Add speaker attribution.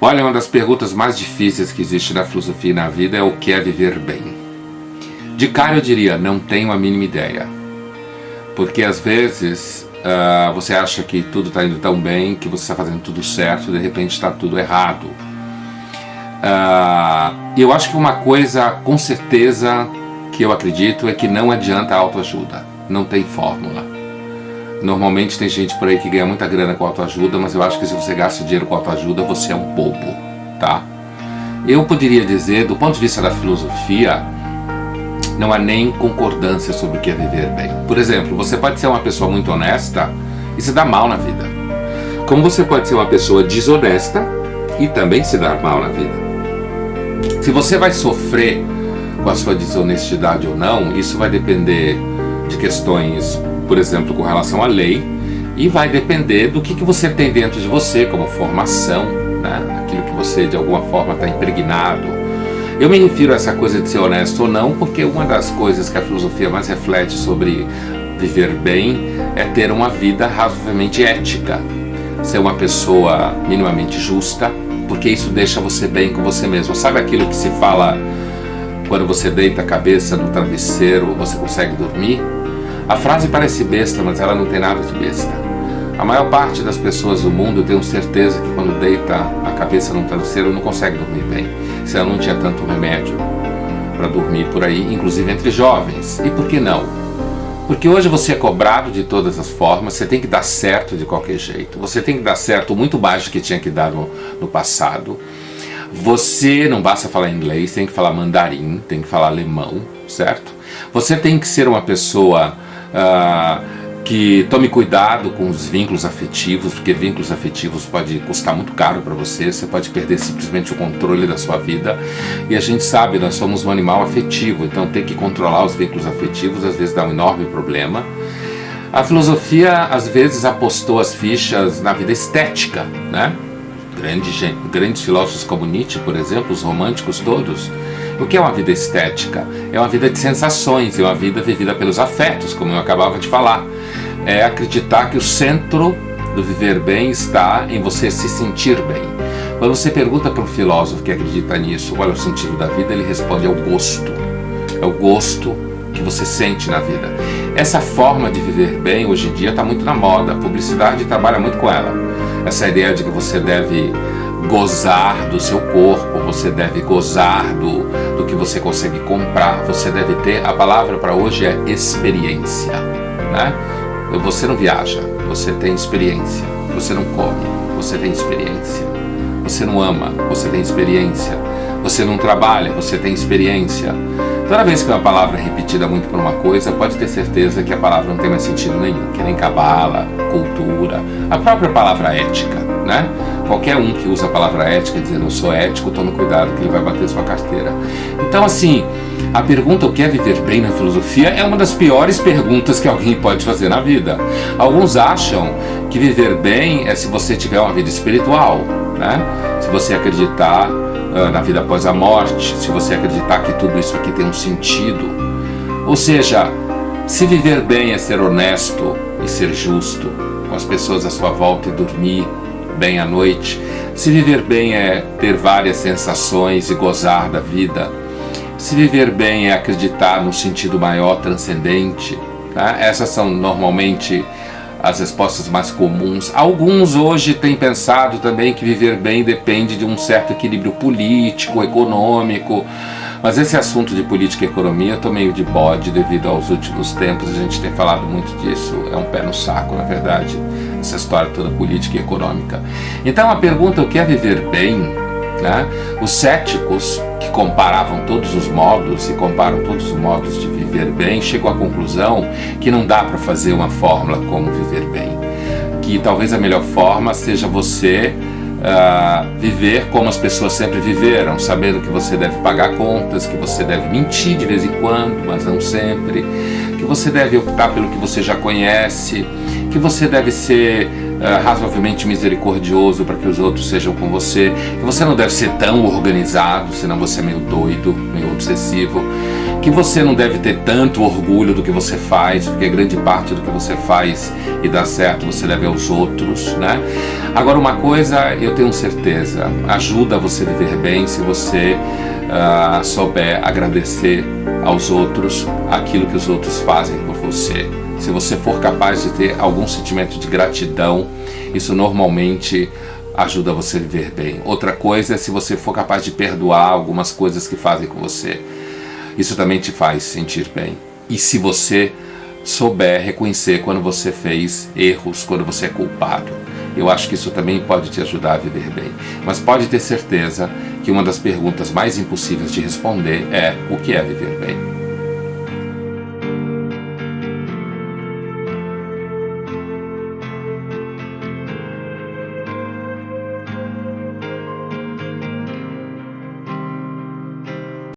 Speaker 1: Olha, uma das perguntas mais difíceis que existe na filosofia e na vida é o que é viver bem. De cara eu diria, não tenho a mínima ideia. Porque às vezes você acha que tudo está indo tão bem, que você está fazendo tudo certo e de repente está tudo errado. Eu acho que uma coisa com certeza que eu acredito é que não adianta a autoajuda. Não tem fórmula. Normalmente tem gente por aí que ganha muita grana com autoajuda, mas eu acho que se você gasta dinheiro com autoajuda, você é um bobo, tá? Eu poderia dizer, do ponto de vista da filosofia, não há nem concordância sobre o que é viver bem. Por exemplo, você pode ser uma pessoa muito honesta e se dar mal na vida. Como você pode ser uma pessoa desonesta e também se dar mal na vida. Se você vai sofrer com a sua desonestidade ou não, isso vai depender de questões, por exemplo, com relação à lei, e vai depender do que você tem dentro de você como formação, né? Aquilo que você de alguma forma está impregnado. Eu me refiro a essa coisa de ser honesto ou não, porque uma das coisas que a filosofia mais reflete sobre viver bem é ter uma vida razoavelmente ética, ser uma pessoa minimamente justa, porque isso deixa você bem com você mesmo. Sabe aquilo que se fala quando você deita a cabeça no travesseiro, você consegue dormir? A frase parece besta, mas ela não tem nada de besta. A maior parte das pessoas do mundo, eu tenho certeza que quando deita a cabeça no travesseiro não consegue dormir bem. Se ela não tinha tanto remédio para dormir por aí, inclusive entre jovens. E por que não? Porque hoje você é cobrado de todas as formas, você tem que dar certo de qualquer jeito. Você tem que dar certo muito mais do que tinha que dar no passado. Você não basta falar inglês, tem que falar mandarim, tem que falar alemão, certo? Você tem que ser uma pessoa que tome cuidado com os vínculos afetivos, porque vínculos afetivos pode custar muito caro para você, você pode perder simplesmente o controle da sua vida. E a gente sabe, nós somos um animal afetivo, então ter que controlar os vínculos afetivos às vezes dá um enorme problema. A filosofia às vezes apostou as fichas na vida estética, né? Grandes filósofos como Nietzsche, por exemplo, os românticos todos. O que é uma vida estética? É uma vida de sensações, é uma vida vivida pelos afetos, como eu acabava de falar. É acreditar que o centro do viver bem está em você se sentir bem. Quando você pergunta para um filósofo que acredita nisso, qual é o sentido da vida, ele responde: é o gosto. É o gosto que você sente na vida. Essa forma de viver bem hoje em dia está muito na moda, a publicidade trabalha muito com ela. Essa ideia de que você deve gozar do seu corpo, você deve gozar do que você consegue comprar, você deve ter, a palavra para hoje é experiência, né? Você não viaja, você tem experiência. Você não come, você tem experiência. Você não ama, você tem experiência. Você não trabalha, você tem experiência. Toda vez que uma palavra é repetida muito por uma coisa, pode ter certeza que a palavra não tem mais sentido nenhum, que nem cabala, cultura, a própria palavra ética, né? Qualquer um que usa a palavra ética dizendo eu sou ético, tome cuidado que ele vai bater sua carteira. Então assim, a pergunta o que é viver bem na filosofia é uma das piores perguntas que alguém pode fazer na vida. Alguns acham que viver bem é se você tiver uma vida espiritual, né? Se você acreditar na vida após a morte, se você acreditar que tudo isso aqui tem um sentido. Ou seja, se viver bem é ser honesto e ser justo com as pessoas à sua volta e dormir bem à noite, se viver bem é ter várias sensações e gozar da vida, se viver bem é acreditar no sentido maior transcendente, tá? Essas são normalmente as respostas mais comuns. Alguns hoje têm pensado também que viver bem depende de um certo equilíbrio político, econômico, mas esse assunto de política e economia eu tô meio de bode devido aos últimos tempos, a gente tem falado muito disso, é um pé no saco, na verdade, essa história toda política e econômica. Então a pergunta, o que é viver bem, né? Os céticos que comparavam todos os modos e comparam todos os modos de viver bem chegam à conclusão que não dá para fazer uma fórmula como viver bem, que talvez a melhor forma seja você viver como as pessoas sempre viveram, sabendo que você deve pagar contas, que você deve mentir de vez em quando, mas não sempre, que você deve optar pelo que você já conhece, que você deve ser razoavelmente misericordioso para que os outros sejam com você, que você não deve ser tão organizado, senão você é meio doido, meio obsessivo, que você não deve ter tanto orgulho do que você faz, porque grande parte do que você faz e dá certo você deve aos outros, né? Agora, uma coisa eu tenho certeza, ajuda você a viver bem se você souber agradecer aos outros aquilo que os outros fazem por você. Se você for capaz de ter algum sentimento de gratidão, isso normalmente ajuda você a viver bem. Outra coisa é se você for capaz de perdoar algumas coisas que fazem com você. Isso também te faz sentir bem. E se você souber reconhecer quando você fez erros, quando você é culpado, eu acho que isso também pode te ajudar a viver bem. Mas pode ter certeza que uma das perguntas mais impossíveis de responder é: o que é viver bem?